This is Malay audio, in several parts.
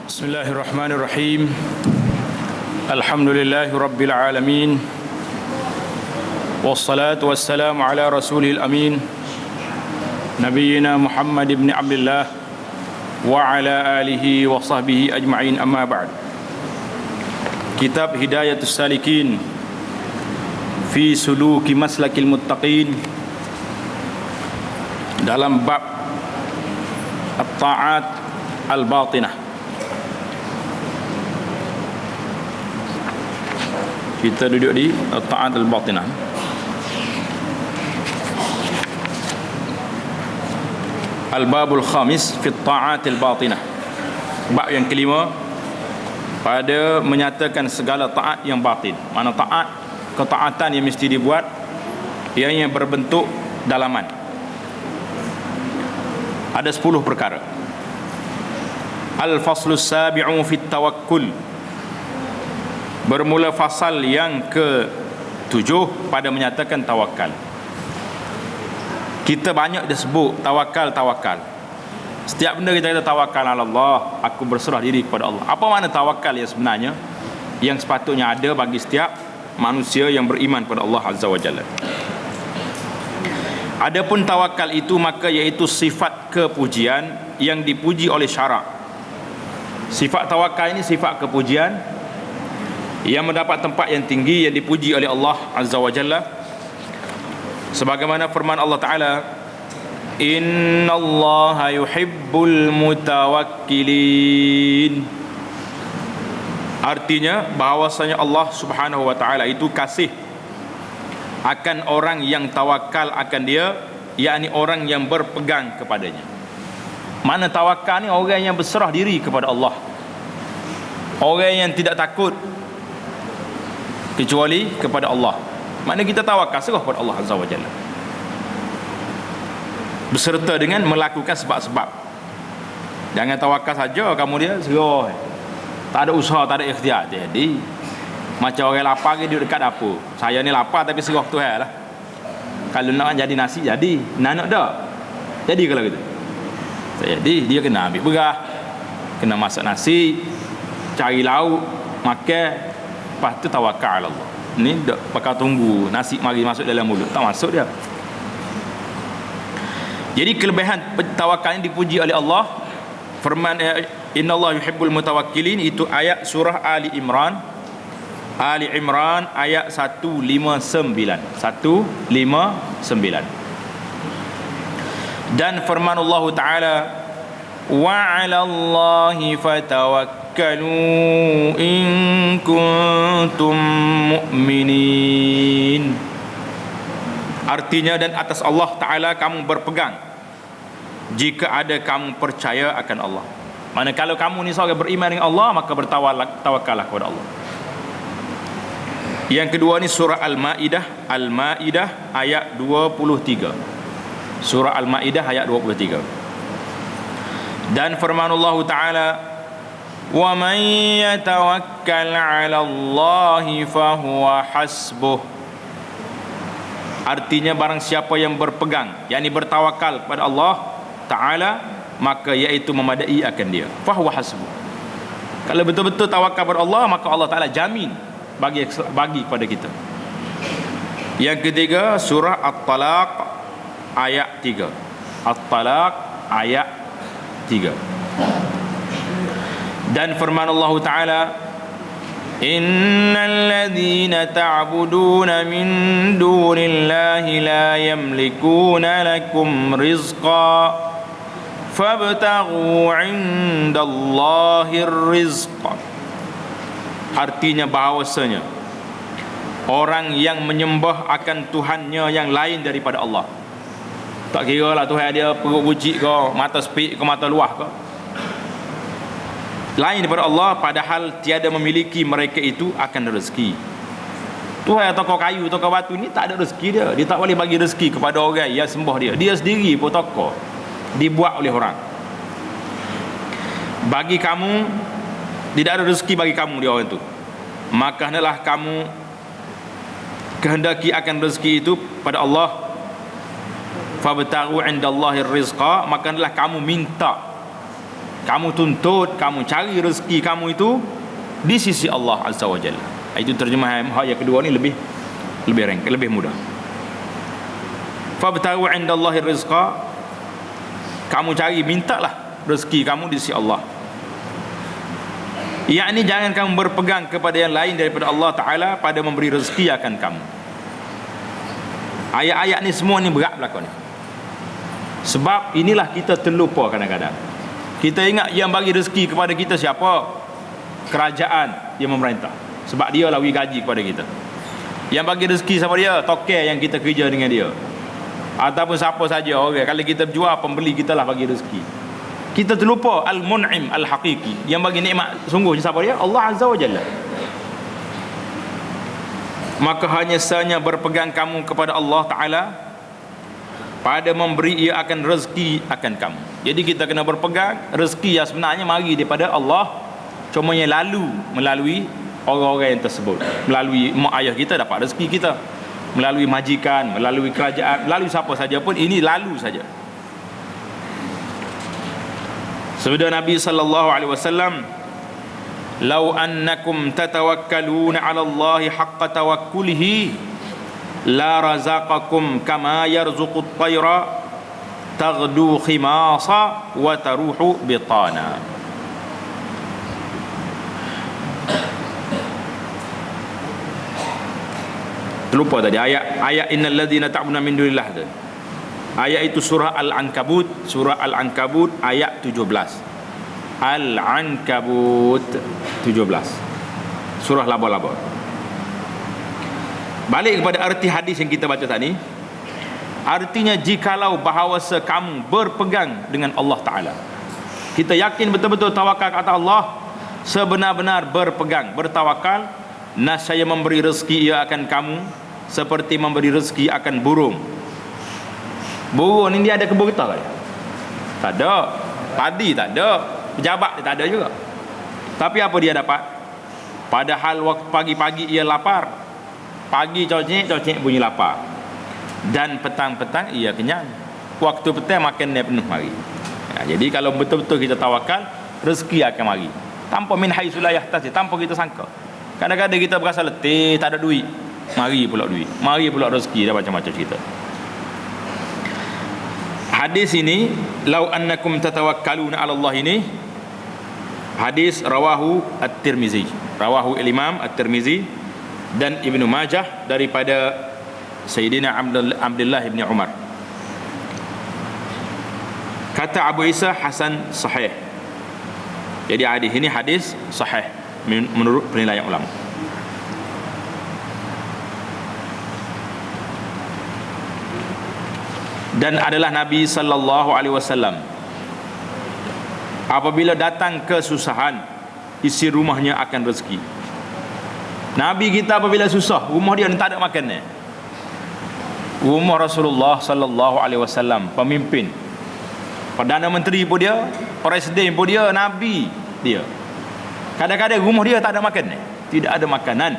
Bismillahirrahmanirrahim. Alhamdulillahi rabbil alamin. Wassalatu wassalamu ala rasulil amin, Nabiyyina Muhammad ibn Abdullah wa ala alihi wa sahbihi ajma'in, amma ba'd. Kitab Hidayatus Salikin fi suluki maslakil muttaqin, dalam bab at-ta'at al-batinah. Kita duduk di ta'at al-batinah. Al-babul khamis fi ta'at al-batinah. Bab yang kelima pada menyatakan segala taat yang batin. Mana taat, ketaatan yang mesti dibuat yang berbentuk dalaman. Ada 10 perkara. Al-faslus sabi'u fi tawakkul. Bermula fasal yang ke-7 pada menyatakan tawakal. Kita banyak disebut tawakal. Setiap benda kita kata tawakal ala Allah, aku berserah diri kepada Allah. Apa makna tawakal yang sebenarnya, yang sepatutnya ada bagi setiap manusia yang beriman kepada Allah Azza wa Jalla? Adapun tawakal itu maka iaitu sifat kepujian yang dipuji oleh syarak. Sifat tawakal ini sifat kepujian yang mendapat tempat yang tinggi, yang dipuji oleh Allah Azza wa Jalla, sebagaimana firman Allah Ta'ala, innallaha yuhibbul mutawakkilin. Artinya bahawasanya Allah Subhanahu wa Ta'ala itu kasih akan orang yang tawakal akan dia, yakni orang yang berpegang kepadanya. Mana tawakal ni? Orang yang berserah diri kepada Allah, orang yang tidak takut kecuali kepada Allah. Makna kita tawakal, serah kepada Allah Azza wa Jalla, beserta dengan melakukan sebab-sebab. Jangan tawakal saja kamu dia serah, tak ada usaha, tak ada ikhtiar. Jadi macam orang lapar dia duduk dekat dapur. Saya ni lapar tapi serah Tuhan lah. Kalau nak jadi nasi jadi, nak dak jadi. Kalau gitu jadi dia kena ambil berah, kena masak nasi, cari lauk, makan. Lepas tu tawakal Allah. Ni tak pakai tunggu nasi mari masuk dalam mulut, tak masuk dia. Jadi kelebihan tawakal ini dipuji oleh Allah. Firman innallaha yuhibbul mutawakkilin, itu ayat surah Ali Imran. Ali Imran ayat 159. Dan firman Allah Ta'ala, wa 'alallahi fatawakkalu in kuntum mu'minin. Artinya, dan atas Allah Ta'ala kamu berpegang jika ada kamu percaya akan Allah. Mana kalau kamu ni seorang beriman dengan Allah, maka bertawakallah kepada Allah. Yang kedua ni surah Al-Ma'idah ayat 23. Surah Al-Ma'idah ayat 23. Dan firman Allah Ta'ala, wa man yatawakkal 'ala Allahi fahuwa hasbuh. Artinya barang siapa yang berpegang, yakni bertawakal kepada Allah Ta'ala, maka iaitu memadai akan dia. Fahuwa hasbuh. Kalau betul-betul tawakal kepada Allah, maka Allah Ta'ala jamin bagi kepada kita. Yang ketiga surah At-Talaq ayat 3. At-Talaq ayat 3. Dan firman Allah Ta'ala, innal ladzina ta'buduna min dunillahi la yamlikuna lakum rizqa fabtaghu 'indallahir rizqa. Artinya bahawasanya orang yang menyembah akan Tuhannya yang lain daripada Allah, tak kira lah Tuhan dia perut bucik ke, mata sepik ke, mata luah ke, lain daripada Allah, padahal tiada memiliki mereka itu akan rezeki. Tuhan tokoh kayu, tokoh batu ni tak ada rezeki dia. Dia tak boleh bagi rezeki kepada orang yang sembah dia. Dia sendiri pun tokoh, dibuat oleh orang. Bagi kamu tidak ada rezeki bagi kamu dia orang itu, maka hendaklah kamu kehendaki akan rezeki itu pada Allah. Fabtaghu 'indallahi rizqa, maka hendaklah kamu minta Kamu tuntut, kamu cari rezeki kamu itu di sisi Allah Azza wa Jalla. Itu terjemahan hak yang kedua ni lebih lebih mudah. Fabtaghu 'indallahi rizqa, kamu cari, mintalah rezeki kamu di sisi Allah. Yakni jangan kamu berpegang kepada yang lain daripada Allah Ta'ala pada memberi rezeki akan kamu. Ayat-ayat ni semua ni berat berlaku ni. Sebab inilah kita terlupa kadang-kadang. Kita ingat yang bagi rezeki kepada kita siapa? Kerajaan yang memerintah. Sebab dia lah bagi gaji kepada kita. Yang bagi rezeki siapa dia? Tokel yang kita kerja dengan dia. Ataupun siapa saja orang. Kalau kita berjual, pembeli kita lah bagi rezeki. Kita terlupa Al-Mun'im Al-Haqiqi. Yang bagi nikmat sungguhnya siapa dia? Allah Azza wa Jalla. Maka hanya sahnya berpegang kamu kepada Allah Ta'ala pada memberi ia akan rezeki akan kamu. Jadi kita kena berpegang rezeki yang sebenarnya mari daripada Allah, cuma yang lalu melalui orang-orang yang tersebut. Melalui mak ayah kita dapat rezeki kita, melalui majikan, melalui kerajaan, melalui siapa saja pun, ini lalu saja. Sabda Nabi sallallahu alaihi wasallam, "Lau annakum tatawakkaluna 'ala Allahi haqqa tawakkulihi la razaqakum kama yarzuqut tayra taghdu khimasa wa taruhu bitana." Terlupa tadi ayat innal ladzina ta'buduna min dunillah tu. Ayat itu surah Al-Ankabut, ayat 17. Al-Ankabut 17. Surah laba-laba. Balik kepada arti hadis yang kita baca tadi. Artinya jikalau bahawasa kamu berpegang dengan Allah Ta'ala, kita yakin betul-betul tawakal kata Allah, sebenar-benar berpegang, bertawakal, nascaya memberi rezeki ia akan kamu seperti memberi rezeki akan burung. Burung ni dia ada kebun getah ke? Tak ada. Padi tak ada. Pejabat dia tak ada juga. Tapi apa dia dapat? Padahal waktu pagi-pagi ia lapar. Pagi cocek bunyi lapar. Dan petang-petang ia kenyang. Waktu petang makan dia penuh mari. Ya, jadi kalau betul-betul kita tawakal, rezeki akan mari. Tanpa min haitsu la yahtasib, tanpa kita sangka. Kadang-kadang kita berasa letih, tak ada duit. Mari pula duit. Mari pula rezeki, dah macam-macam cerita. Hadis ini, lau annakum tatawakkaluna 'ala Allah, ini hadis rawahu At-Tirmizi, rawahu Imam At-Tirmizi dan Ibnu Majah daripada Sayyidina Abdullah bin Umar. Kata Abu Isa hasan sahih. Jadi hadis ini hadis sahih menurut penilaian ulama. Dan adalah Nabi sallallahu alaihi wasallam apabila datang kesusahan, isi rumahnya akan rezeki. Nabi kita apabila susah, rumah dia tak ada makan. Rumah Rasulullah sallallahu alaihi wasallam, pemimpin, Perdana Menteri pun dia, Presiden pun dia, Nabi dia. Kadang-kadang rumah dia tak ada makan, tidak ada makanan.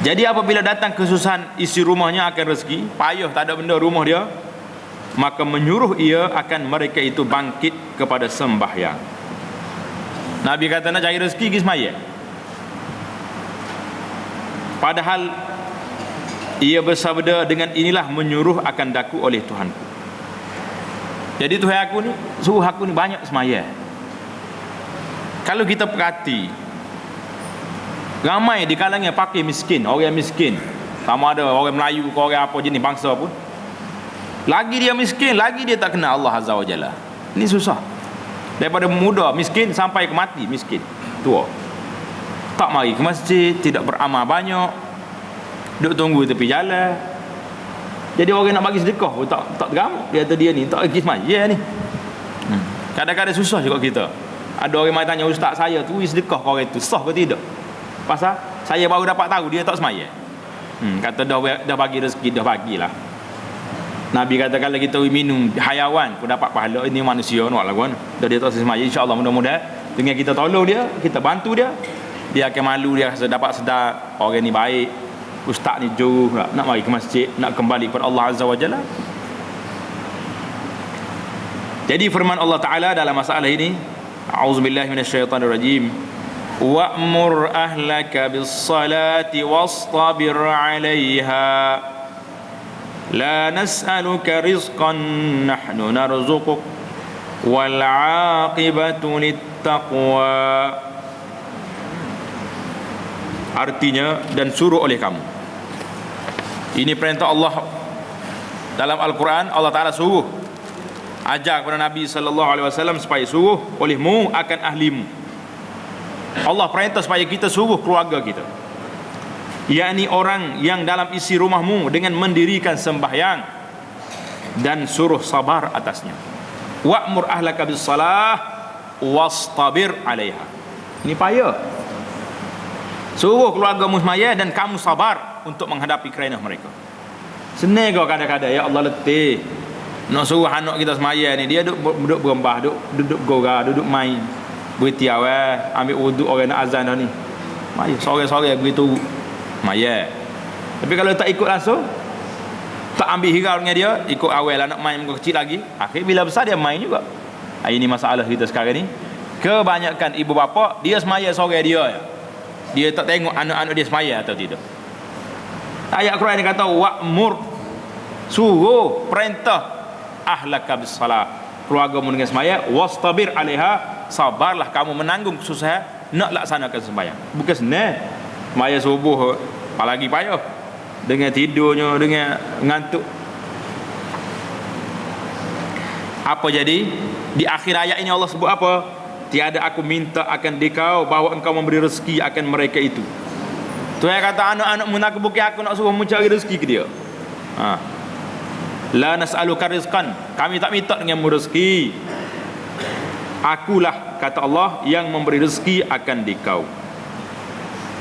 Jadi apabila datang kesusahan, isi rumahnya akan rezeki, payah tak ada benda rumah dia, maka menyuruh ia akan mereka itu bangkit kepada sembahyang. Nabi kata nak cari rezeki pergi sembahyang. Padahal ia bersabda, dengan inilah menyuruh akan daku oleh Tuhanku. Jadi Tuhan aku ni suruh aku ni banyak sembahyang. Kalau kita perhati, ramai di kalangan fakir miskin, orang miskin, sama ada orang Melayu ke orang apa jenis bangsa pun, lagi dia miskin, lagi dia tak kenal Allah Azza wa Jalla. Ini susah. Daripada muda miskin sampai ke mati miskin, tua, tak mari ke masjid, tidak beramal banyak, duduk tunggu tepi jalan. Jadi orang nak bagi sedekah pun tak geram. Dia kata dia ni tak pergi sembahyang ni. Kadang-kadang susah juga kita. Ada orang mai tanya, ustaz saya tu sedekah ke orang tu sah ke tidak? Pasal saya baru dapat tahu dia tak sembahyang. Kata dah bagi rezeki, dah bagilah. Nabi kata kalau kita minum hayawan pun dapat pahala, ini manusia nak lagu kan. Dah dia tak sembahyang, insya-Allah mudah-mudahan dengan kita tolong dia, kita bantu dia, dia akan malu, dia rasa dapat sedar orang ni baik. Ustaz ni jauh nak mari ke masjid, nak kembali kepada Allah Azza wa Jalla. Jadi firman Allah Ta'ala dalam masalah ini, a'udzubillahi minasyaitonirrajim, wa'mur ahlaka bis-salati wastabir 'alaiha la nas'aluka rizqan nahnu narzuquk wal 'aqibatu lit-taqwa. Artinya, dan suruh oleh kamu. Ini perintah Allah dalam Al-Quran. Allah Ta'ala suruh, ajar kepada Nabi SAW supaya suruh olehmu akan ahlimu. Allah perintah supaya kita suruh keluarga kita, yakni orang yang dalam isi rumahmu, dengan mendirikan sembahyang dan suruh sabar atasnya. Wa'mur ahlaka bis-salah wastabir 'alaiha. Ini payah. Suruh keluargamu semaya dan kamu sabar untuk menghadapi kerana mereka. Senang kau kadang-kadang, ya Allah letih nak suruh anak kita semaya ni, dia duduk berembah, duduk gora, duduk main beritiau, ambil wuduk orang nak azan dah ni, maya sore-sore begitu maya. Tapi kalau tak ikut langsung, tak ambil hirau dengan dia, ikut awal anak main muka kecil lagi, akhir bila besar dia main juga. Ini masalah kita sekarang ni. Kebanyakan ibu bapa, dia semaya sore dia tak tengok anak-anak dia semaya atau tidak. Ayat Quran ni kata wa'mur, suruh, perintah, ahlaka bis-salah, keluargamu dengan semaya, wastabir 'alaiha, sabarlah kamu menanggung kesusahan nak laksanakan sembahyang. Bukan senang. Semaya subuh apalagi payah, dengan tidurnya, dengan ngantuk. Apa jadi di akhir ayat ini Allah sebut apa? Tiada aku minta akan dikau bahawa engkau memberi rezeki akan mereka itu. Tuhan kata anak-anak nak bukan aku nak suruh mencari rezeki ke dia. La nas'aluka rizqan, kami tak minta dengan rezeki. Akulah, kata Allah, yang memberi rezeki akan dikau.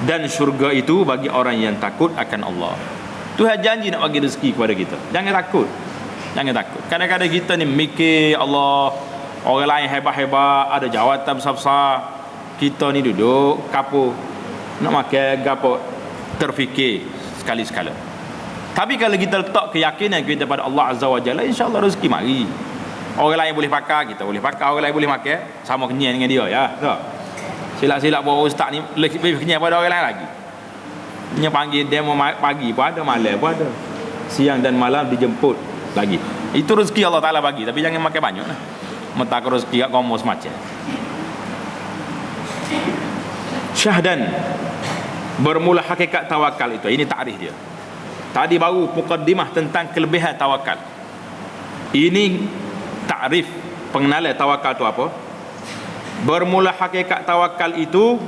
Dan syurga itu bagi orang yang takut akan Allah. Tuhan janji nak bagi rezeki kepada kita. Jangan takut. Jangan takut. Kadang-kadang kita ni mikir Allah, orang lain hebat-hebat, ada jawatan besar-besar, kita ni duduk kapur nak makan gapo, terfikir sekali-sekala. Tapi kalau kita letak keyakinan kita pada Allah Azza wa Jalla, insya-Allah rezeki mari. Orang lain boleh pakai, kita boleh pakai. Orang lain boleh makan, sama kenyang dengan dia, ya. Tak. Silap-silap bawa ustaz ni lebih kenyang pada orang lain lagi. Dia panggil demo pagi pun ada, malam pun ada, siang dan malam dijemput lagi. Itu rezeki Allah Taala bagi, tapi jangan makan banyak lah. Mentak rezeki kat kamu semacam. Syahdan, bermula hakikat tawakal itu. Ini takrif dia. Tadi baru mukaddimah tentang kelebihan tawakal. Ini takrif, pengenalan tawakal itu apa? Bermula hakikat tawakal itu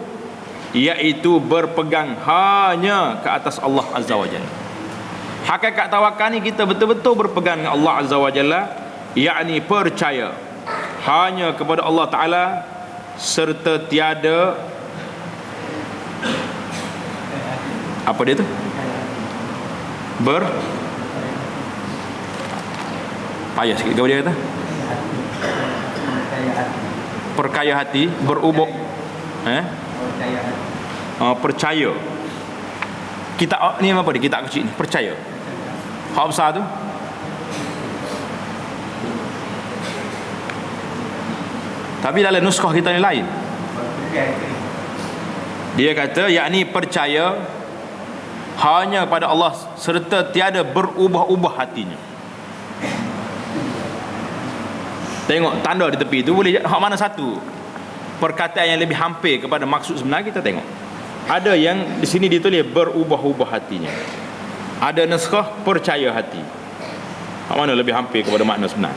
iaitu berpegang hanya ke atas Allah Azza wa Jalla. Hakikat tawakal ni kita betul-betul berpegang dengan Allah Azza wa Jalla, yakni percaya hanya kepada Allah Ta'ala serta tiada apa dia tu? Payah sikit kau dia kata perkaya hati, berubah percaya. Kita ni apa dia? Kita kecil ni percaya. Hak besar tu tapi dalam nuskah kita ni lain. Dia kata yakni percaya hanya pada Allah serta tiada berubah-ubah hatinya. Tengok tanda di tepi tu boleh hak mana satu perkataan yang lebih hampir kepada maksud sebenar. Kita tengok ada yang di sini ditulis berubah-ubah hatinya, ada nuskah percaya hati. Hak mana lebih hampir kepada makna sebenar?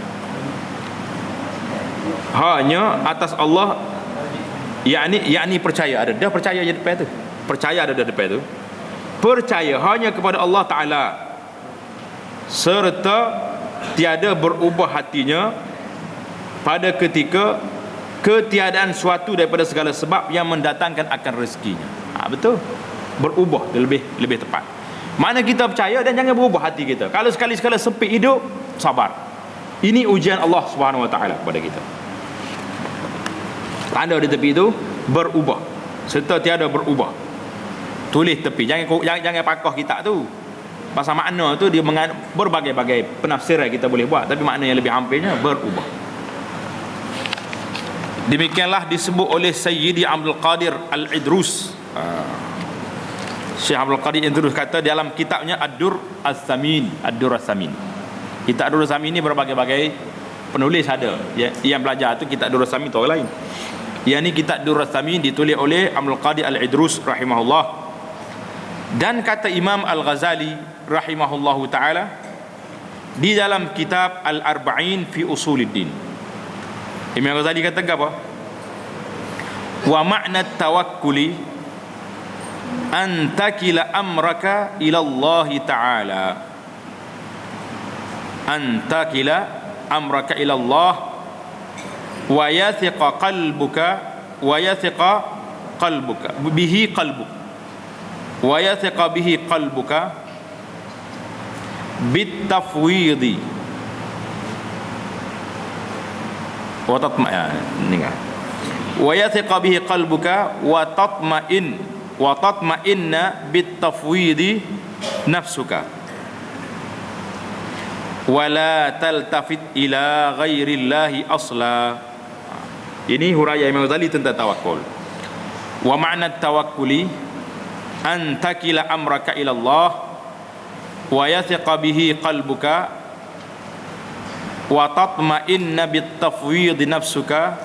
Hanya atas Allah, yakni percaya. Ada dah percaya je depan tu, percaya ada dah depan tu. Percaya hanya kepada Allah Ta'ala serta tiada berubah hatinya pada ketika ketiadaan suatu daripada segala sebab yang mendatangkan akan rezekinya. Betul, berubah lebih tepat. Mana kita percaya dan jangan berubah hati kita. Kalau sekali-sekala sempit hidup, sabar. Ini ujian Allah Subhanahu Wa Ta'ala kepada kita. Tanda di tepi itu berubah serta tiada berubah. Tulis tepi, jangan pakoh kitab tu. Pasal makna tu dia berbagai-bagai penafsiran kita boleh buat, tapi makna yang lebih hampirnya berubah. Demikianlah disebut oleh Sayyidi Abdul Qadir Al-Idrus. Syekh Abdul Qadir Idrus kata dalam kitabnya Ad-Dur As-Samin. Ad-Dur As-Samin. Kitab Ad-Dur As-Samin ni berbagai-bagai penulis ada. Yang belajar tu kitab Ad-Dur As-Samin tu orang lain. Yang ni kitab Ad-Dur As-Samin ditulis oleh Abdul Qadir Al-Idrus rahimahullah. Dan kata Imam Al-Ghazali rahimahullahu taala di dalam kitab Al-Arba'in fi Usuluddin, Imam Ghazali kata apa? Wa ma'na tawakkuli an takila amraka ila Allah Ta'ala. An takila amraka ila Allah wa yathiqa qalbuka bihi qalbuk wa yathiqa bihi qalbuka bit tafwidi wa yathiqa bihi qalbuka wa tatma'inna bit tafwidi nafsuka wa la taltafit ila ghairillahi asla. Ini huraian Imam Ghazali tentang tawakul. Wa ma'na tawakkuli an takila amraka ila Allah wa yathiqa bihi qalbuka wa tatma'inna bit tafwid nafsuka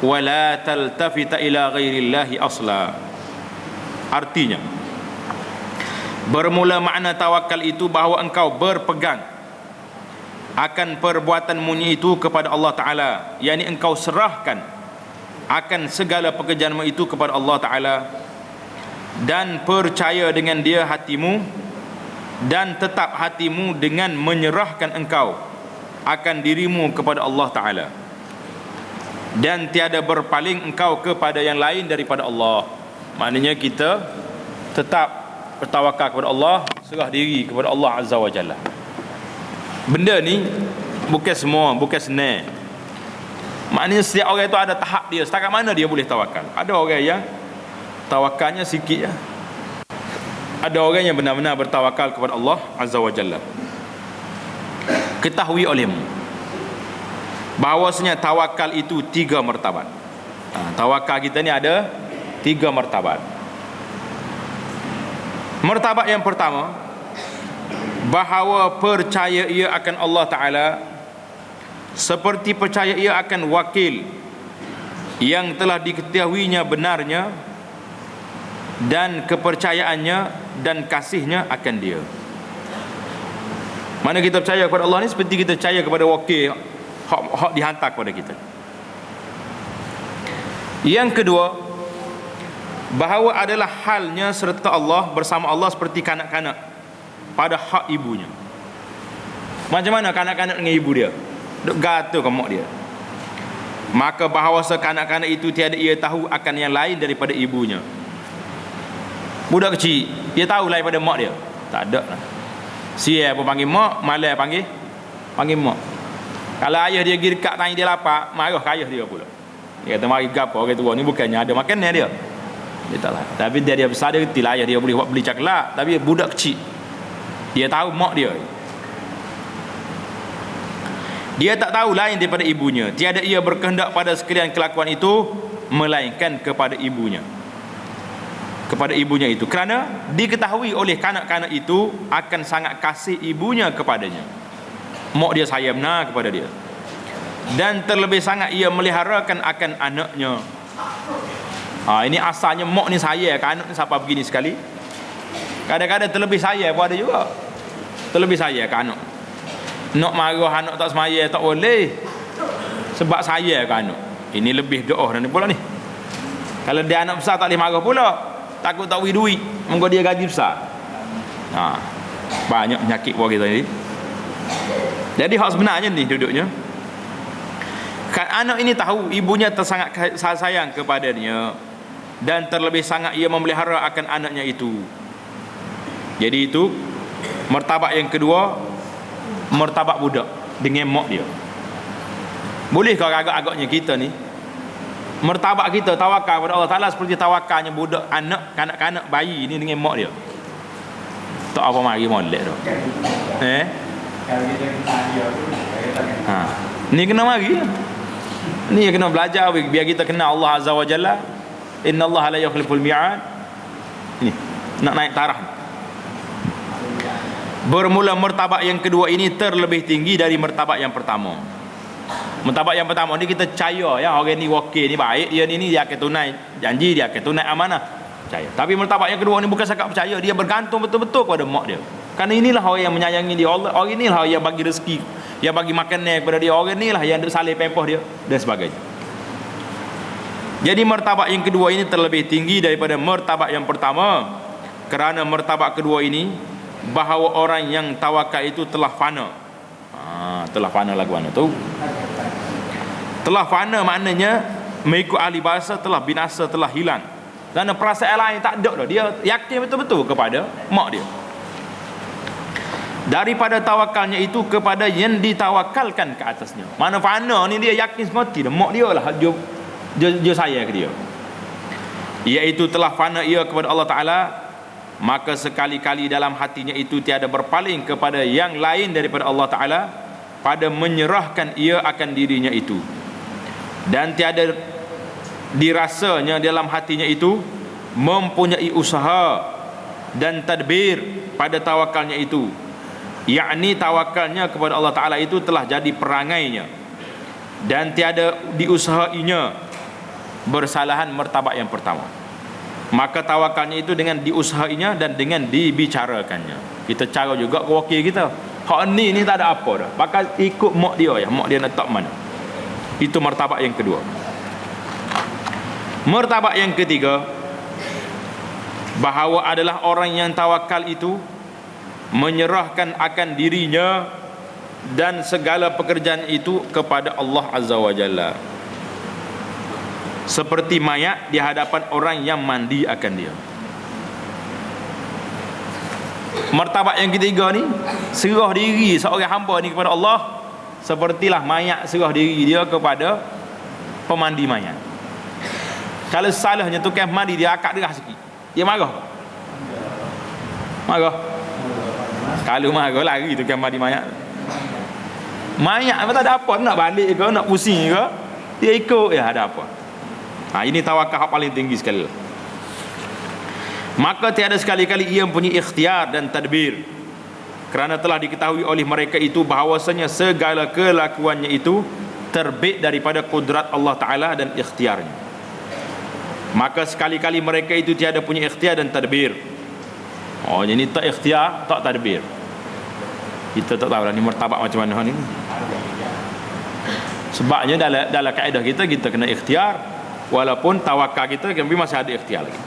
wa la taltafita ila ghairillahi asla. Artinya, bermula makna tawakal itu bahawa engkau berpegang akan perbuatanmu itu kepada Allah Ta'ala, yakni engkau serahkan akan segala pekerjaanmu itu kepada Allah Ta'ala dan percaya dengan dia hatimu, dan tetap hatimu dengan menyerahkan engkau akan dirimu kepada Allah Ta'ala, dan tiada berpaling engkau kepada yang lain daripada Allah. Maknanya kita tetap bertawakal kepada Allah, serah diri kepada Allah Azza wa Jalla. Benda ni bukan semua, bukan senang. Maknanya setiap orang itu ada tahap dia, setakat mana dia boleh tawakal. Ada orang yang tawakalnya sikit ya. Ada orang yang benar-benar bertawakal kepada Allah Azza wa Jalla. Ketahui olehmu bahawasanya tawakal itu 3 martabat. Tawakal kita ni ada 3 martabat. Martabat yang pertama, bahawa percaya ia akan Allah Ta'ala seperti percaya ia akan wakil yang telah diketahuinya benarnya, dan kepercayaannya dan kasihnya akan dia. Mana kita percaya kepada Allah ni seperti kita percaya kepada wakil hak dihantar kepada kita. Yang kedua, bahawa adalah halnya serta Allah bersama Allah seperti kanak-kanak pada hak ibunya. Macam mana kanak-kanak dengan ibu dia? Duk gatal ke mak dia. Maka bahawa kanak-kanak itu tiada ia tahu akan yang lain daripada ibunya. Budak kecil, dia tahu lain daripada mak dia? Tak ada lah. Siap pun panggil mak, malam panggil mak. Kalau ayah dia pergi dekat tanya dia lapar, marah ke ayah dia pula. Dia kata mari gapo orang tua ni, bukannya ada makanan dia. Dia tak lah. Tapi dia besar, dia reti lah ayah dia boleh buat beli caklat. Tapi budak kecil, dia tahu mak dia. Dia tak tahu lain daripada ibunya. Tiada ia berkehendak pada sekalian kelakuan itu melainkan kepada ibunya. Kepada ibunya itu. Kerana diketahui oleh kanak-kanak itu akan sangat kasih ibunya kepadanya. Mak dia sayang benar kepada dia. Dan terlebih sangat ia meliharakan akan anaknya. Ini asalnya mak ni sayang ke anak ni siapa begini sekali. Kadang-kadang terlebih sayang pun ada juga. Terlebih sayang ke anak. Nak marah anak tak semaya tak boleh, sebab sayang ke anak. Ini lebih doa dan pula ni. Kalau dia anak besar tak boleh marah pula, takut tak beri duit, mungkin dia gaji besar. Banyak penyakit buat kita ni. Jadi hak sebenarnya ni duduknya, kan anak ini tahu ibunya tersangat sayang kepadanya, dan terlebih sangat ia memelihara akan anaknya itu. Jadi itu martabat yang kedua, martabat budak dengan mak dia. Boleh kau agak-agaknya kita ni, martabat kita tawakal kepada Allah Ta'ala seperti tawakalnya budak, anak, kanak-kanak bayi ni dengan mak dia. Tak apa mari molek tu. Ni kena mari. Ni yang kena belajar biar kita kenal Allah Azza wa Jalla. Inna Allah la yukhliful mi'ad. Ni nak naik taraf. Bermula martabat yang kedua ini terlebih tinggi dari martabat yang pertama. Martabat yang pertama ni kita percaya ya, orang ni wakil ni baik, dia ni dia akan tunai janji, dia akan tunai amanah. Percaya. Tapi martabat yang kedua ni bukan sekadar percaya, dia bergantung betul-betul kepada mak dia. Kerana inilah orang yang menyayangi dia, orang inilah yang bagi rezeki, yang bagi makanan kepada dia, orang inilah yang salih pempoh dia dan sebagainya. Jadi martabat yang kedua ini terlebih tinggi daripada martabat yang pertama, kerana martabat kedua ini bahawa orang yang tawakal itu telah fana. Telah fana lagu mana tu? Telah fana maknanya mengikut ahli bahasa telah binasa, telah hilang. Kerana perasaan lain tak ada dah. Dia yakin betul-betul kepada mak dia. Daripada tawakalnya itu kepada yang ditawakalkan ke atasnya. Mana fana ni dia yakin semati dah, mak dia lah dia sayang ke dia. Iaitu telah fana ia kepada Allah Ta'ala, maka sekali-kali dalam hatinya itu tiada berpaling kepada yang lain daripada Allah Ta'ala pada menyerahkan ia akan dirinya itu, dan tiada dirasanya dalam hatinya itu mempunyai usaha dan tadbir pada tawakalnya itu, yakni tawakalnya kepada Allah Ta'ala itu telah jadi perangainya dan tiada diusahainya bersalahan martabat yang pertama. Maka tawakalnya itu dengan diusahainya dan dengan dibicarakannya. Kita cara juga ke wakil kita, hak ni tak ada apa dah, bakal ikut mak dia ya, mak dia nak tak mana. Itu martabat yang kedua. Martabat yang ketiga, bahawa adalah orang yang tawakal itu menyerahkan akan dirinya dan segala pekerjaan itu kepada Allah Azza wa Jalla, seperti mayat di hadapan orang yang mandi akan dia. Martabat yang ketiga ni, serah diri seorang hamba ni kepada Allah sepertilah mayat serah diri dia kepada pemandi mayat. Kalau salahnya tukang mandi dia akak derah sikit, dia marah. Marah. Kalau marah lari tukang mandi mayat. Mayat apa tak ada apa, nak balik ke, nak pusing ke, dia ikut ya, ada apa. Ini tawakal paling tinggi sekali. Maka tiada sekali-kali ia mempunyai ikhtiar dan tadbir, kerana telah diketahui oleh mereka itu bahawasanya segala kelakuannya itu terbit daripada kudrat Allah Ta'ala dan ikhtiarnya. Maka sekali-kali mereka itu tiada punya ikhtiar dan tadbir. Jadi tak ikhtiar, tak tadbir. Kita tak tahu lah ni martabat macam mana ni. Sebabnya dalam kaedah kita kena ikhtiar, walaupun tawakal kita masih ada ikhtiar lagi.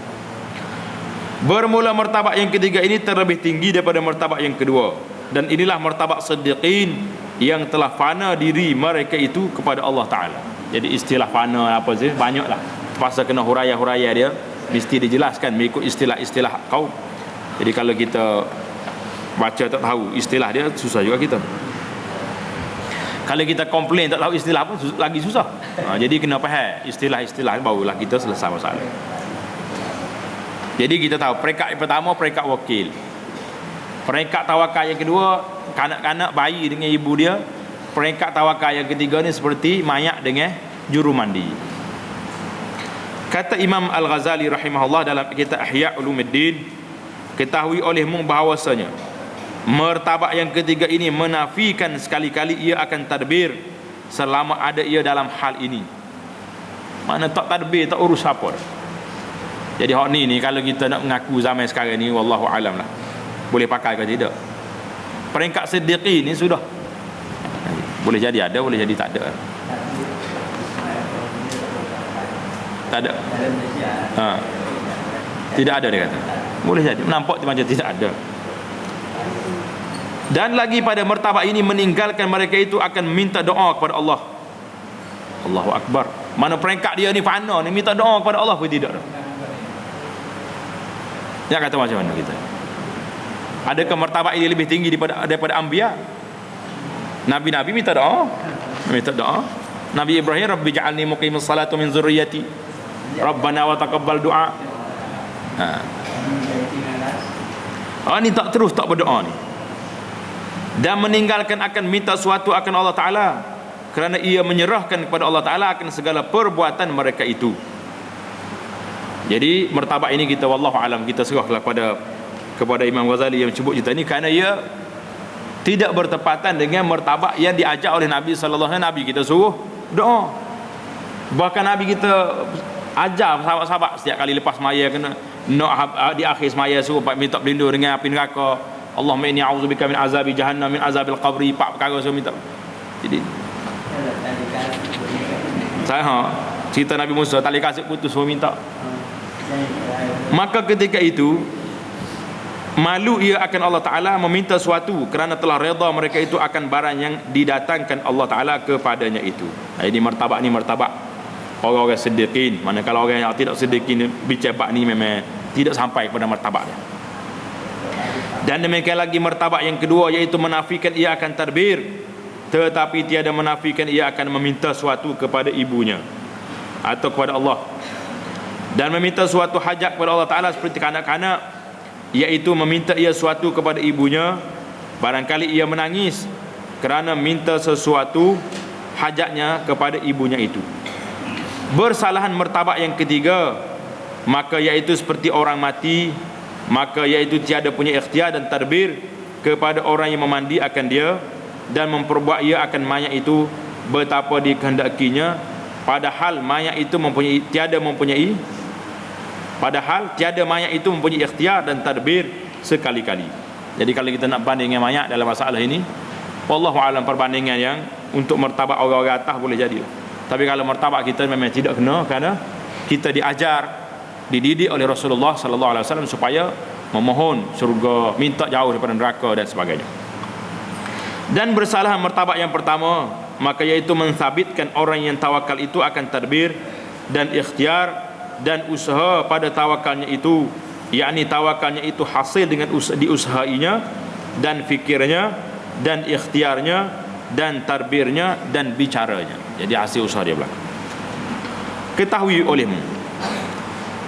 Bermula martabat yang ketiga ini terlebih tinggi daripada martabat yang kedua, dan inilah martabat siddiqin yang telah fana diri mereka itu kepada Allah Ta'ala. Jadi istilah fana apa sih? Banyaklah, pasal kena huraya-huraya dia mesti dijelaskan mengikut istilah-istilah kaum. Jadi kalau kita baca tak tahu istilah dia, susah juga kita. Kalau kita komplain tak tahu istilah pun lagi susah. Jadi kena faham istilah-istilah, barulah kita selesai masalah. Jadi kita tahu peringkat yang pertama peringkat wakil, peringkat tawakal yang kedua kanak-kanak bayi dengan ibu dia, peringkat tawakal yang ketiga ni seperti mayat dengan juru mandi. Kata Imam Al-Ghazali rahimahullah dalam kitab Ihya Ulumuddin, ketahui olehmu bahawasanya martabat yang ketiga ini menafikan sekali-kali ia akan tadbir selama ada ia dalam hal ini. Mana tak tadbir, tak urus apa dah. Jadi hak ni kalau kita nak mengaku zaman sekarang ni, wallahu alam lah, boleh pakai ke tidak. Peringkat siddiqi ni sudah boleh jadi ada, boleh jadi tak ada. Tak ada. Tidak ada dia kata. Boleh jadi nampak macam tidak ada. Dan lagi pada martabat ini meninggalkan mereka itu akan minta doa kepada Allah. Allahu Akbar. Mana peringkat dia ni fana ni, minta doa kepada Allah pun tidak dah. Dia kata macam mana kita? Adakah martabat ini lebih tinggi daripada anbiya? Nabi-nabi minta doa. Nabi Ibrahim, Rabbi ja'alni muqimus salatu min zurriyyati Rabbana wa taqabbal du'a. Ni tak terus tak berdoa ni. Dan meninggalkan akan minta sesuatu akan Allah Ta'ala, kerana ia menyerahkan kepada Allah Ta'ala akan segala perbuatan mereka itu. Jadi martabat ini kita wallahu alam kita serahlah kepada Imam Ghazali yang sebut cerita ini, kerana ia tidak bertepatan dengan martabat yang diajar oleh Nabi sallallahu alaihi wasallam. Nabi kita suruh doa. Bahkan Nabi kita ajar sahabat-sahabat setiap kali lepas semaya kena di akhir semaya suruh minta berlindung dengan api neraka. Allahumma inni a'udzubika min azabi jahannam min azabil qabri. Empat perkara suruh minta. Jadi saya cerita Nabi Musa tali kasut putus suruh minta. Maka ketika itu malu ia akan Allah Ta'ala meminta sesuatu kerana telah redha mereka itu akan barang yang didatangkan Allah Ta'ala kepadanya itu. Ini martabat orang-orang siddiqin. Manakala orang yang tidak siddiqin bicara ni memang tidak sampai pada martabat dia. Dan demikian lagi martabat yang kedua, iaitu menafikan ia akan tadbir, tetapi tiada menafikan ia akan meminta sesuatu kepada ibunya atau kepada Allah, dan meminta suatu hajat kepada Allah Ta'ala seperti kanak-kanak, iaitu meminta ia sesuatu kepada ibunya. Barangkali ia menangis kerana minta sesuatu hajatnya kepada ibunya itu. Bersalahan martabat yang ketiga, maka iaitu seperti orang mati, maka iaitu tiada punya ikhtiar dan tadbir kepada orang yang memandi akan dia dan memperbuat ia akan mayat itu betapa dikehendakinya, padahal mayat itu tiada mempunyai mayat itu mempunyai ikhtiar dan tadbir sekali-kali. Jadi kalau kita nak banding dengan mayat dalam masalah ini, wallahu alam perbandingan yang untuk martabat orang-orang atas boleh jadilah. Tapi kalau martabat kita memang tidak kena, kerana kita dididik oleh Rasulullah sallallahu alaihi wasallam supaya memohon syurga, minta jauh daripada neraka dan sebagainya. Dan bersalah martabat yang pertama, maka iaitu mensabitkan orang yang tawakal itu akan tadbir dan ikhtiar dan usaha pada tawakalnya itu, yakni tawakalnya itu hasil dengan diusahainya dan fikirnya dan ikhtiarnya dan tadbirnya dan bicaranya. Jadi hasil usaha dia belakang. Ketahui olehmu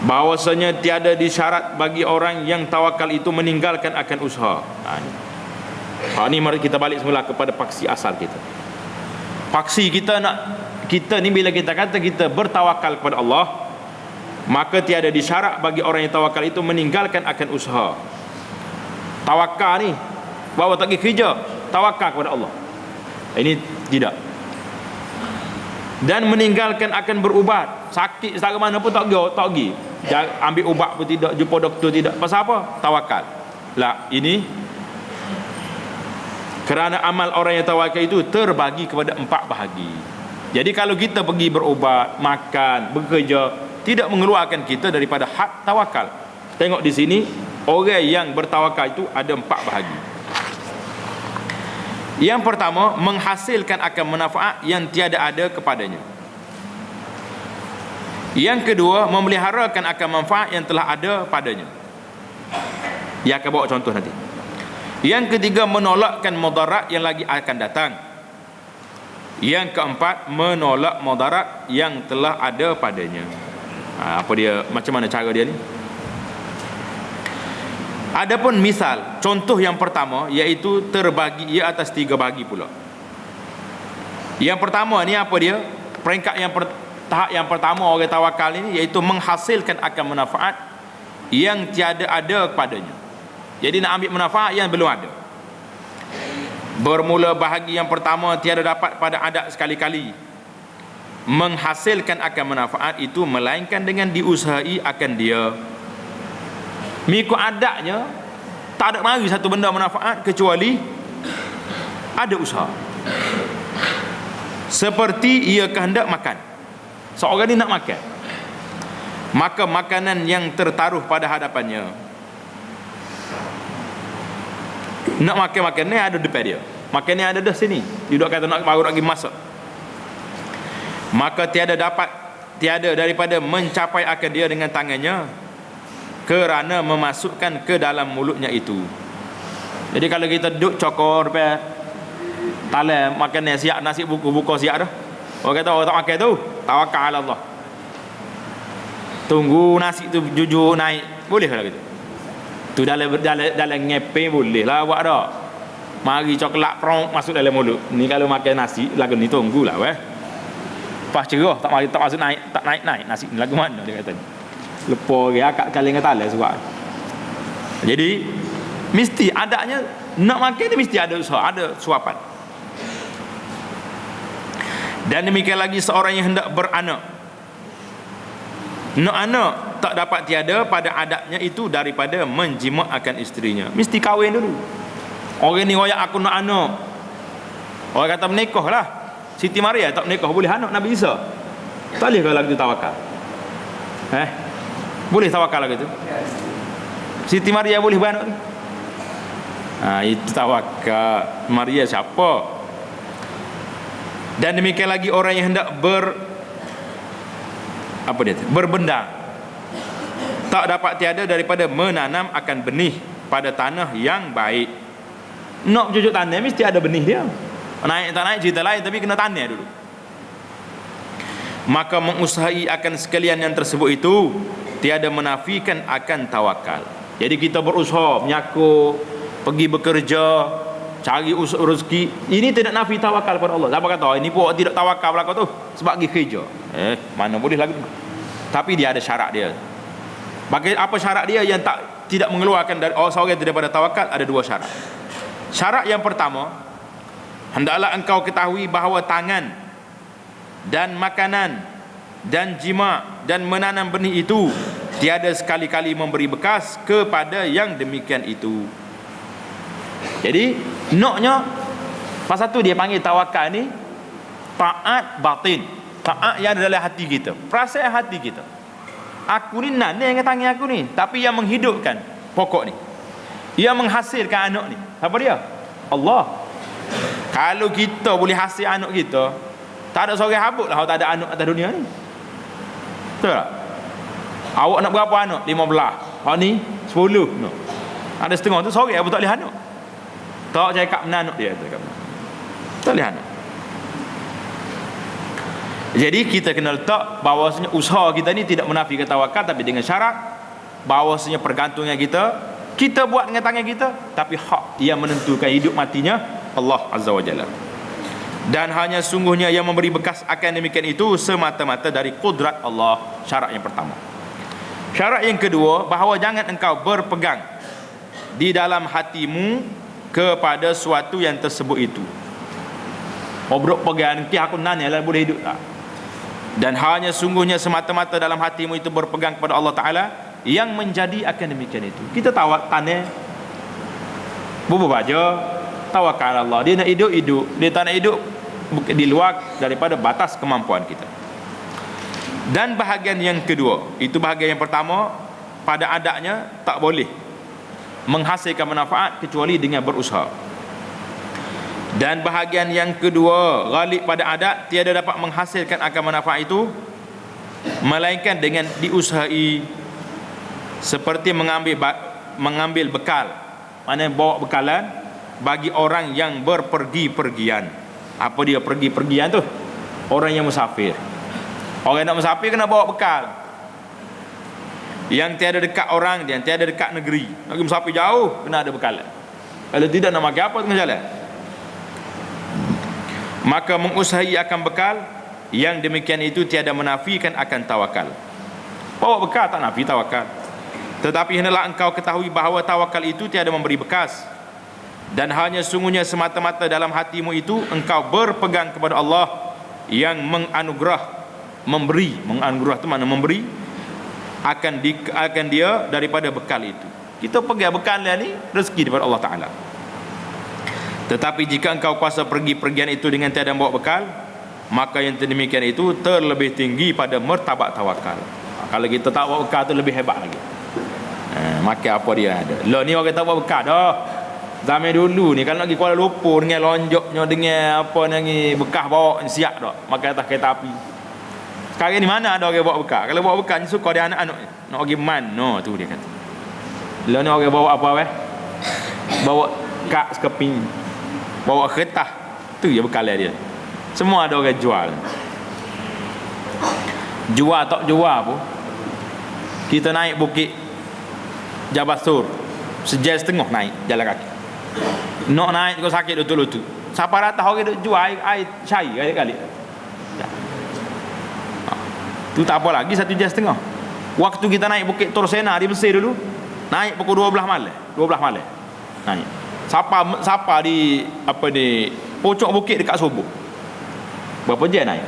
bahawasanya tiada disyarat bagi orang yang tawakal itu meninggalkan akan usaha. Ini mari kita balik semula kepada paksi asal kita. Paksi kita ni bila kita kata kita bertawakal kepada Allah, maka tiada disyarat bagi orang yang tawakal itu meninggalkan akan usaha. Tawakal ni bahawa tak pergi kerja, tawakal kepada Allah. Ini tidak. Dan meninggalkan akan berubat. Sakit setara mana pun tak pergi. Ambil ubat pun tidak, jumpa doktor tidak. Pasal apa? Tawakal. Lah, ini kerana amal orang yang tawakal itu terbagi kepada 4 bahagi. Jadi kalau kita pergi berubat, makan, bekerja, tidak mengeluarkan kita daripada hak tawakal. Tengok di sini, orang yang bertawakal itu ada 4 bahagi. Yang pertama, menghasilkan akan manfaat yang tiada ada kepadanya. Yang kedua, memeliharakan akan manfaat yang telah ada padanya. Ia akan bawa contoh nanti. Yang ketiga, menolakkan mudarat yang lagi akan datang. Yang keempat, menolak mudarat yang telah ada padanya. Apa dia, macam mana cara dia ni? Adapun misal, contoh yang pertama, iaitu terbagi ia atas 3 bahagi pula. Yang pertama ni apa dia? Peringkat tahap yang pertama orang tawakal ini, iaitu menghasilkan akan manfaat yang tiada ada kepadanya. Jadi nak ambil manfaat yang belum ada. Bermula bahagi yang pertama tiada dapat pada adat sekali-kali menghasilkan akan manfaat itu, melainkan dengan diusahai akan dia. Mengikut adatnya tak ada mari satu benda manfaat kecuali ada usaha. Seperti ia kehendak makan. Seorang ni nak makan, maka makanan yang tertaruh pada hadapannya, nak makan ni ada depan dia, makan ni ada dah sini, dia duk kata nak baru nak pergi masak, maka tiada daripada mencapai akan dia dengan tangannya kerana memasukkan ke dalam mulutnya itu. Jadi kalau kita duduk cokor depan talam makan siap nasi buka siap dah, orang kata orang tak makan tu tawakal ala Allah, tunggu nasi tu jujur naik, boleh lah gitu tu dalam ngepeng boleh lah buat dah. Mari coklat prong masuk dalam mulut. Ni kalau makan nasi lagu ni tunggulah weh. Pas cerah tak mari tak masuk naik, tak naik nasi ni lagu mana dia kata. Lepas dia akak kali ngata lah sebab. Jadi mesti adanya nak makan ni mesti ada usaha, ada suapan. Dan demikian lagi seorang yang hendak beranak. Nak anak tak dapat tiada pada adatnya itu daripada menjimakan isterinya. Mesti kahwin dulu. Orang ni royak aku nak anak. Orang kata menikah lah. Siti Maria tak menikah boleh anak Nabi Isa. Tak boleh kalau lagu tu tawakal. Boleh tawakal lagu tu. Siti Maria boleh beranak tu. Itu tawakal. Maria siapa? Dan demikian lagi orang yang hendak berbendang. Tak dapat tiada daripada menanam akan benih pada tanah yang baik. Nak bercucuk tanah mesti ada benih dia. Naik tak naik cerita lain, tapi kena tanah dulu. Maka mengusahai akan sekalian yang tersebut itu tiada menafikan akan tawakal. Jadi kita berusaha menyakur, pergi bekerja, cari rezeki, ini tidak nafi tawakal pada Allah. Siapa kata ini buat tidak tawakal belaka tu sebab pergi kerja. Mana boleh lagi. Tapi dia ada syarat dia. Bagi apa syarat dia yang tidak mengeluarkan dari seorang daripada tawakal? Ada dua syarat. Syarat yang pertama, hendaklah engkau ketahui bahawa tangan dan makanan dan jima dan menanam benih itu tiada sekali-kali memberi bekas kepada yang demikian itu. Jadi naknya pasal tu dia panggil tawakal ni taat batin, taat yang ada dalam hati kita, perasaan hati kita. Aku ni nak ni yang tangan aku ni, tapi yang menghidupkan pokok ni, yang menghasilkan anak ni, siapa dia? Allah. Kalau kita boleh hasil anak kita, tak ada seorang habuk lah kalau tak ada anak atas dunia ni. Betul tak? Awak nak berapa anak? 15. Hak ni 10. No. Ada setengah tu seorang yang tak boleh anak. Tak cakap mana anak dia. Tak boleh anak. Jadi kita kena letak bahawasanya usaha kita ni tidak menafikan tawakal, tapi dengan syarat bahawasanya pergantungan kita buat dengan tangan kita, tapi hak yang menentukan hidup matinya Allah Azza wa Jalla. Dan hanya sungguhnya yang memberi bekas akan demikian itu semata-mata dari kudrat Allah. Syarat yang pertama. Syarat yang kedua, bahawa jangan engkau berpegang di dalam hatimu kepada suatu yang tersebut itu. Obrok pegang ki aku nanya lah boleh hidup tak? Dan hanya sungguhnya semata-mata dalam hatimu itu berpegang kepada Allah Ta'ala yang menjadi akan demikian itu. Kita tawak tanah bubuh baja, tawakal Allah. Dia nak hidup, dia tak nak hidup di luar daripada batas kemampuan kita. Dan bahagian yang kedua, itu bahagian yang pertama, pada adatnya tak boleh menghasilkan manfaat kecuali dengan berusaha. Dan bahagian yang kedua, ghalib pada adat, tiada dapat menghasilkan akan manfaat itu melainkan dengan diusahai, seperti mengambil bekal. Mana bawa bekalan bagi orang yang berpergi-pergian. Apa dia pergi-pergian tu? Orang yang musafir. Orang nak musafir kena bawa bekal. Yang tiada dekat orang, yang tiada dekat negeri, nak musafir jauh, kena ada bekalan. Kalau tidak nak makan apa tengah jalan. Maka mengusahai akan bekal yang demikian itu tiada menafikan akan tawakal. Bawa bekal tak nafi tawakal. Tetapi hendaklah engkau ketahui bahawa tawakal itu tiada memberi bekas. Dan hanya sungguhnya semata-mata dalam hatimu itu engkau berpegang kepada Allah yang menganugerah itu mana memberi akan dia daripada bekal itu. Kita pegang bekal ni rezeki daripada Allah Ta'ala. Tetapi jika engkau kuasa pergi-pergian itu dengan tiada bawa bekal, maka yang demikian itu terlebih tinggi pada martabat tawakal. Kalau kita tak bawa bekal tu lebih hebat lagi. Maka apa dia ada. Lah ni orang tak bawa bekal dah. Zaman dulu ni kalau nak pergi Kuala Lumpur dengan lonjoknya dengan apa ni bekas bawa siap dah. Maka atas kereta api. Sekarang ni mana ada orang bawa bekal? Kalau bawa bekal ni suka dia anak-anak nak pergi mana tu dia kata. Lah ni orang bawa apa weh? Bawa kak sekeping. Bawa kertas. Tu je bekal dia. Semua ada orang jual. Jual tak jual pun. Kita naik bukit Jabal Sur, sejam setengah naik jalan kaki. Nak naik kau sakit lutut-lutut. Siapa rata orang duk jual air cair kali-kali. Tu tak apa lagi 1 jam setengah. Waktu kita naik Bukit Torsena di Mesir dulu, naik pukul 12 malam. Naik. Siapa di apa ni pojok bukit dekat Sobok. Berapa jam naik?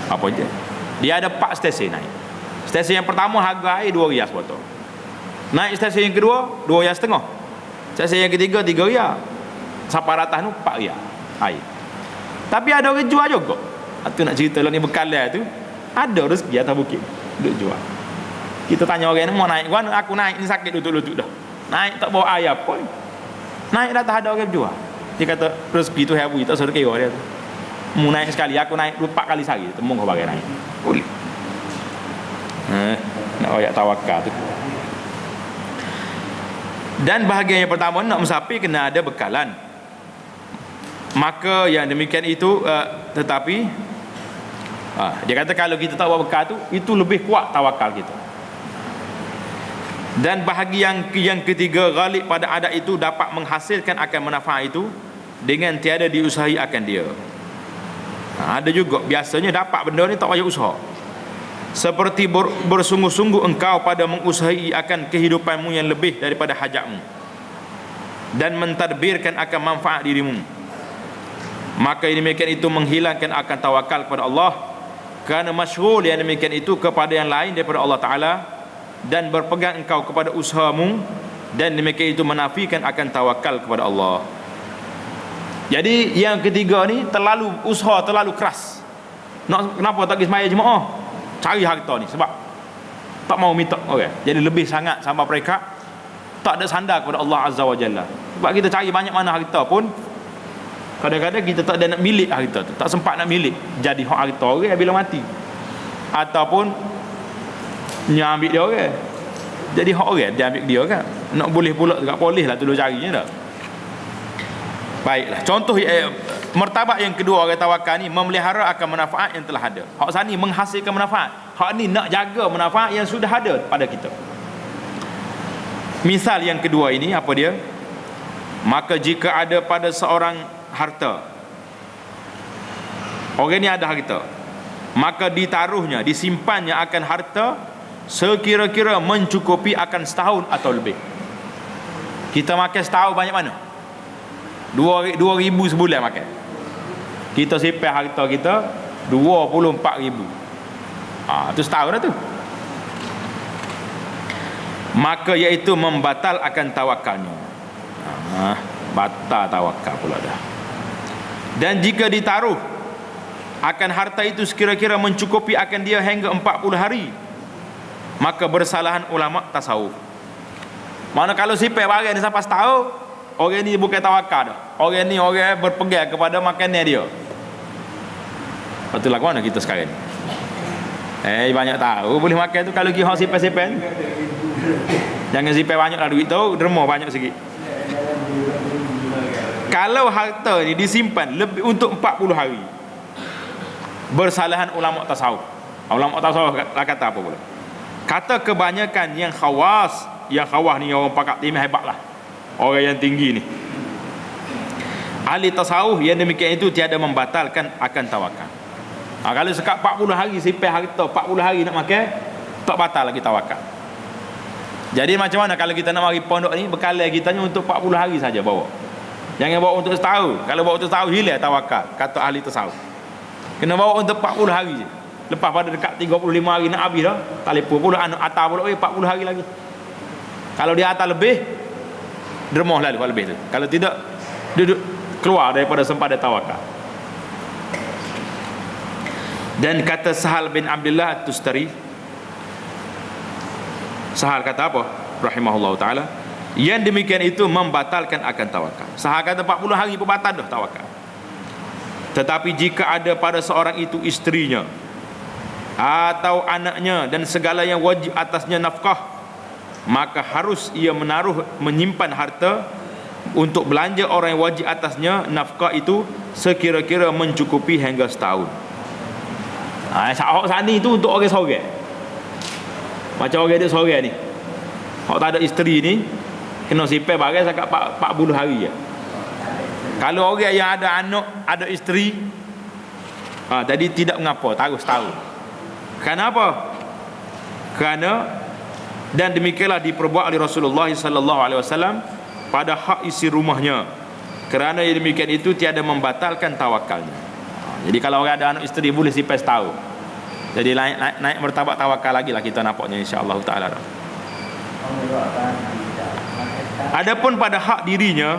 Apa jam? Dia ada 4 stesen naik. Stesen yang pertama harga air 2 rias botol. Naik stesen yang kedua 2 rias setengah. Stesen yang ketiga 3 rias. Sampai atas tu 4 rias air. Tapi ada orang jual juga. Tu nak cerita lah ni bekalan tu. Ada rezeki atas bukit duk jual. Kita tanya orang ni mau naik mana? Aku naik ni sakit lutut-lutut dah. Naik tak bawa air apa ni. Naik dah tak ada orang jual. Dia kata rezeki tu hebu tak suruh kira dia tu. Mu naik sekali, aku naik 4 kali sehari. Temu kau bagai naik. Boleh. Nak ayat tawakal tu. Dan bahagian yang pertama nak musafir kena ada bekalan. Maka yang demikian itu tetapi dia kata kalau kita tak bawa bekal tu, itu lebih kuat tawakal kita. Dan bahagian yang ketiga, ghalib pada adat itu dapat menghasilkan akan manfaat itu dengan tiada diusahi akan dia. Ada juga biasanya dapat benda ni tak payah usaha. Seperti bersungguh-sungguh engkau pada mengusahi akan kehidupanmu yang lebih daripada hajatmu dan mentadbirkan akan manfaat dirimu, maka yang demikian itu menghilangkan akan tawakal kepada Allah, kerana masyghul yang demikian itu kepada yang lain daripada Allah Ta'ala, dan berpegang engkau kepada usahamu, dan demikian itu menafikan akan tawakal kepada Allah. Jadi yang ketiga ni terlalu usaha, terlalu keras. Kenapa tak pergi sembahyang jemaah? Cari harta ni sebab tak mau minta orang. Jadi lebih sangat sampai mereka tak ada sandar kepada Allah Azza wa Jalla. Sebab kita cari banyak mana harta pun kadang-kadang kita tak ada nak milik harta tu, tak sempat nak milik. Jadi hak harta orang bila mati, ataupun dia ambil dia orang. Jadi hak orang dia ambil dia kan. Nak boleh pula dekat polis lah tolong carinya dah. Baiklah, contoh martabat yang kedua orang tawakal ni memelihara akan manfaat yang telah ada. Hak sani menghasilkan manfaat. Hak ni nak jaga manfaat yang sudah ada pada kita. Misal yang kedua ini apa dia? Maka jika ada pada seorang harta, orang ni ada harta, maka ditaruhnya, disimpannya akan harta sekira-kira mencukupi akan setahun atau lebih. Kita makan setahun banyak mana? 2,000 sebulan makan. Kita simpan harta kita 24,000. Tu setahun dah tu. Maka iaitu membatal akan tawakalnya. Batal tawakal pula dah. Dan jika ditaruh akan harta itu sekira-kira mencukupi akan dia hingga 40 hari, maka bersalahan ulama tasawuf. Mana kalau simpan barang ni sampai setahun, orang ni bukan tawakal dah. Orang ni orang berpegang kepada makanan dia. Betul lah mana kita sekarang ni. Banyak tahu boleh makan tu kalau kita simpan-simpan. Jangan simpan banyak lah duit tu, derma banyak sikit. Kalau harta ni disimpan lebih untuk 40 hari, bersalahan ulama tasawuf. Ulama tasawuf kata apa pula? Kata kebanyakan yang khawas ni orang pakak timah hebat lah, orang yang tinggi ni, ahli tasawuf yang demikian itu tiada membatalkan akan tawakal. Kalau sekat 40 hari simpan harta, 40 hari nak makan, tak batal lagi tawakal. Jadi macam mana kalau kita nak mari pondok ni, bekalan kita ni untuk 40 hari saja bawa. Jangan bawa untuk setahun. Kalau bawa untuk setahun hilang tawakal, kata ahli tasawuf. Kena bawa untuk 40 hari je. Lepas pada dekat 35 hari nak habis dah, telefon pula anak atas pula 40 hari lagi. Kalau dia atas lebih, dermah lalu kalau lebih tu. Kalau tidak, duduk keluar daripada sempadan tawakal. Dan kata Sahal bin Abdullah At-Tustari, Sahal kata apa? Rahimahullah ta'ala, yang demikian itu membatalkan akan tawakal. Sahal kata 40 hari pun batal dah tawakal. Tetapi jika ada pada seorang itu isterinya atau anaknya dan segala yang wajib atasnya nafkah, maka harus ia menyimpan harta untuk belanja orang yang wajib atasnya nafkah itu sekira-kira mencukupi hingga setahun. Hak sani tu untuk orang seorang. Macam orang dia seorang ni, hak tak ada isteri ni, kena simpan barang sekat 40 hari je. Kalau orang yang ada anak, ada isteri, jadi tidak mengapa, terus tahu. Kenapa? Kerana dan demikianlah diperbuat oleh Rasulullah sallallahu alaihi wasallam pada hak isi rumahnya. Kerana yang demikian itu tiada membatalkan tawakalnya. Jadi kalau orang ada anak isteri boleh sipas tahu. Jadi naik martabat tawakal lagi lah kita nampaknya insya-Allah taala. Adapun pada hak dirinya,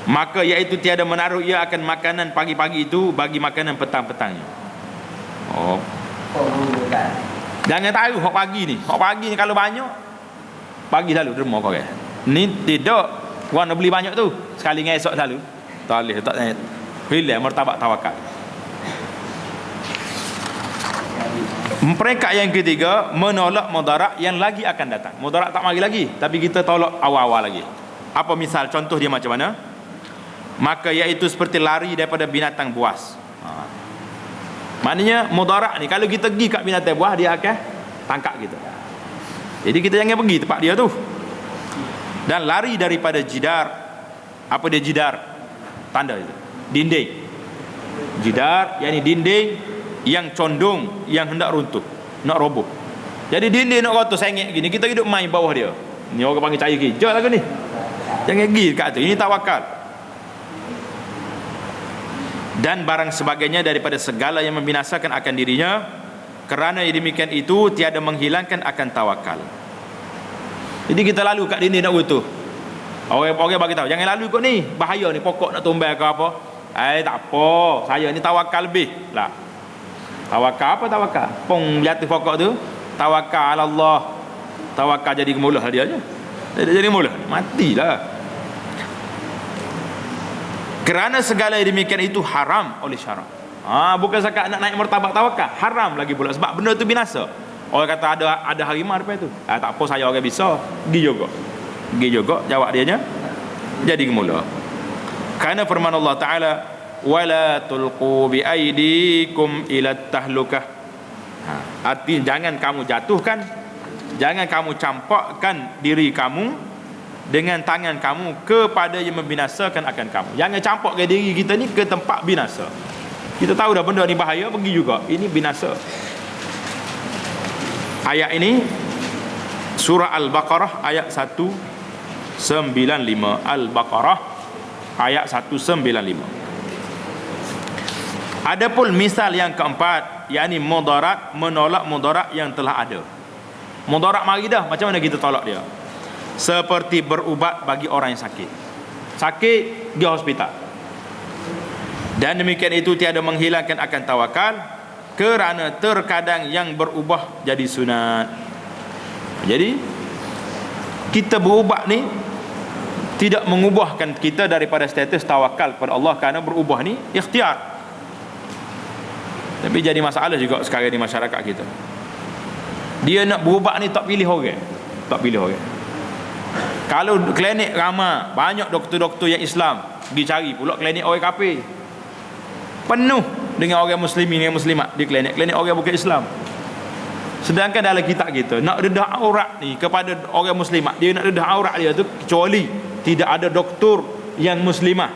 maka iaitu tiada menaruh ia akan makanan pagi-pagi itu bagi makanan petang-petangnya. Jangan tahu hak pagi ni. Hak pagi ni kalau banyak pagi selalu derma kau kan. Ni tidak kau nak beli banyak tu. Sekali dengan esok selalu. Tak boleh tak naik. Hilang martabat tawakal. Peringkat yang ketiga, menolak mudarat yang lagi akan datang. Mudarat tak mari lagi, tapi kita tolak awal-awal lagi. Apa misal contoh dia macam mana? Maka iaitu seperti lari daripada binatang buas. Maknanya mudarat ni kalau kita pergi kat binatang buas, dia akan tangkap kita. Jadi kita jangan pergi tempat dia tu. Dan lari daripada jidar. Apa dia jidar? Tanda itu dinding. Jidar yakni dinding yang condong, yang hendak runtuh, nak roboh. Jadi dinding nak roboh sengit gini, kita hidup main bawah dia. Ni orang panggil cari kerja lah ke ni. Jangan pergi kat tu. Ini tawakal. Dan barang sebagainya daripada segala yang membinasakan akan dirinya, kerana demikian itu tiada menghilangkan akan tawakal. Jadi kita lalu kat dinding nak runtuh, orang bagi tahu jangan lalu kot ni, bahaya ni, pokok nak tumbang ke apa. Tak apa, saya ni tawakal lebih lah. Tawakal apa tawakal? Pong jatuh pokok tu, tawakal ala Allah. Tawakal jadi kemulah dia aja. Jadi kemulah, matilah. Kerana segala yang demikian itu haram oleh syarak. Bukan sekat nak naik martabat tawakal, haram lagi pula sebab benda tu binasa. Orang kata ada harimau depan tu. Tak apa, saya orang bisa. Pergi juga jawab dia nya. Jadi kemulah. Kerana firman Allah Taala, wala tulqu bi aidikum ila tahlukah. Arti jangan kamu jatuhkan, jangan kamu campakkan diri kamu dengan tangan kamu kepada yang membinasakan akan kamu. Jangan campakkan diri kita ni ke tempat binasa. Kita tahu dah benda ni bahaya, pergi juga. Ini binasa. Ayat ini surah Al-Baqarah ayat 195. Al-Baqarah ayat 195. Adapun misal yang keempat, yakni mudarat, menolak mudarat yang telah ada. Mudarat mari dah, macam mana kita tolak dia? Seperti berubat bagi orang yang sakit. Sakit, pergi hospital. Dan demikian itu tiada menghilangkan akan tawakal, kerana terkadang yang berubah jadi sunat. Jadi kita berubat ni tidak mengubahkan kita daripada status tawakal kepada Allah, kerana berubah ni ikhtiar. Tapi jadi masalah juga sekarang di masyarakat kita. Dia nak berubat ni tak pilih orang. Kalau klinik ramai, banyak doktor-doktor yang Islam, pergi cari pula klinik orang kafir. Penuh dengan orang muslimin dengan muslimat di klinik orang bukan Islam. Sedangkan dalam kitab kita nak dedah aurat ni kepada orang muslimat, dia nak dedah aurat dia tu kecuali tidak ada doktor yang muslimah,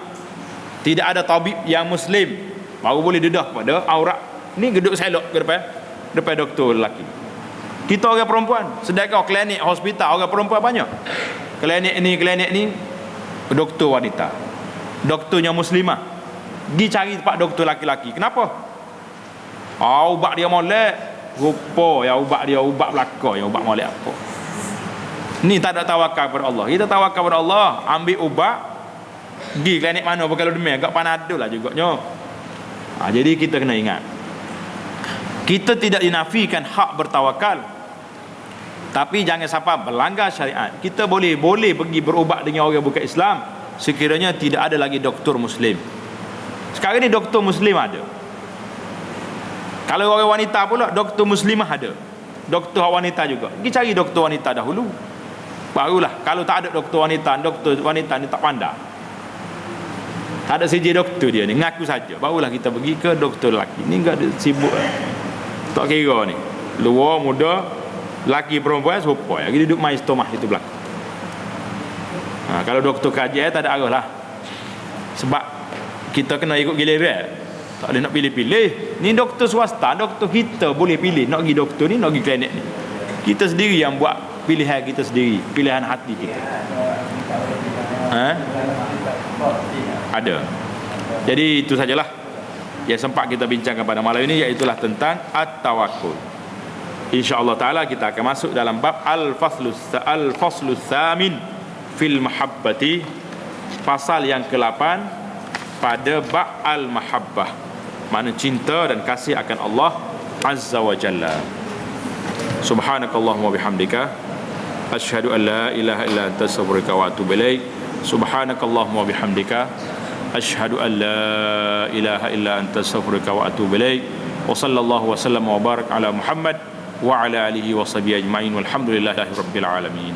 tidak ada tabib yang muslim, baru boleh dedah pada aurat. Ni geduk selok ke depan doktor lelaki. Kita orang perempuan, sedangkan klinik hospital orang perempuan banyak. Klinik ni doktor wanita, doktornya muslimah. Pergi cari tempat doktor laki-laki. Kenapa? Ubat dia molek, rupa yang ubat dia ubat belaka, yang ubat molek apa. Ni tak ada tawakal kepada Allah. Kita tawakal kepada Allah, ambil ubat, pergi klinik mana pun kalau demam, agak panadol lah juganya. Jadi kita kena ingat, kita tidak dinafikan hak bertawakal, tapi jangan sampai melanggar syariat. Kita boleh pergi berubat dengan orang bukan Islam sekiranya tidak ada lagi doktor muslim. Sekarang ni doktor muslim ada. Kalau orang wanita pula, doktor muslimah ada. Doktor wanita juga. Pergi cari doktor wanita dahulu, barulah. Kalau tak ada doktor wanita ni tak pandai, tak ada sijil doktor dia ni, ngaku saja, barulah kita pergi ke doktor lelaki. Ni enggak ada sibuk, tak kira ni luar muda, laki perempuan serupa ya. Kita duduk main stomach itu belakang. Kalau doktor kaji tak ada arah lah. Sebab Kita kena ikut giliran. Tak boleh nak pilih-pilih. Ni doktor swasta, doktor kita boleh pilih nak pergi doktor ni, nak pergi klinik ni. Kita sendiri yang buat pilihan kita sendiri, pilihan hati kita. Ada. Jadi itu sajalah yang sempat kita bincangkan pada malam ini, iaitulah tentang at-tawakkul. InsyaAllah ta'ala kita akan masuk dalam bab al-faslu tsamin fil mahabbati, pasal yang ke-8 pada bab al-mahabbah, makna cinta dan kasih akan Allah Azza wa Jalla. Subhanakallahumma bihamdika asyhadu an la ilaha illa anta astaghfiruka wa atubu ilaik. Subhanakallahumma bihamdika asyhadu an la ilaha illa anta astaghfiruka wa atubu ilaik. Wa sallallahu wa sallam wa barak ala Muhammad wa ala alihi wa sahbihi ajma'in walhamdulillahi rabbil alamin.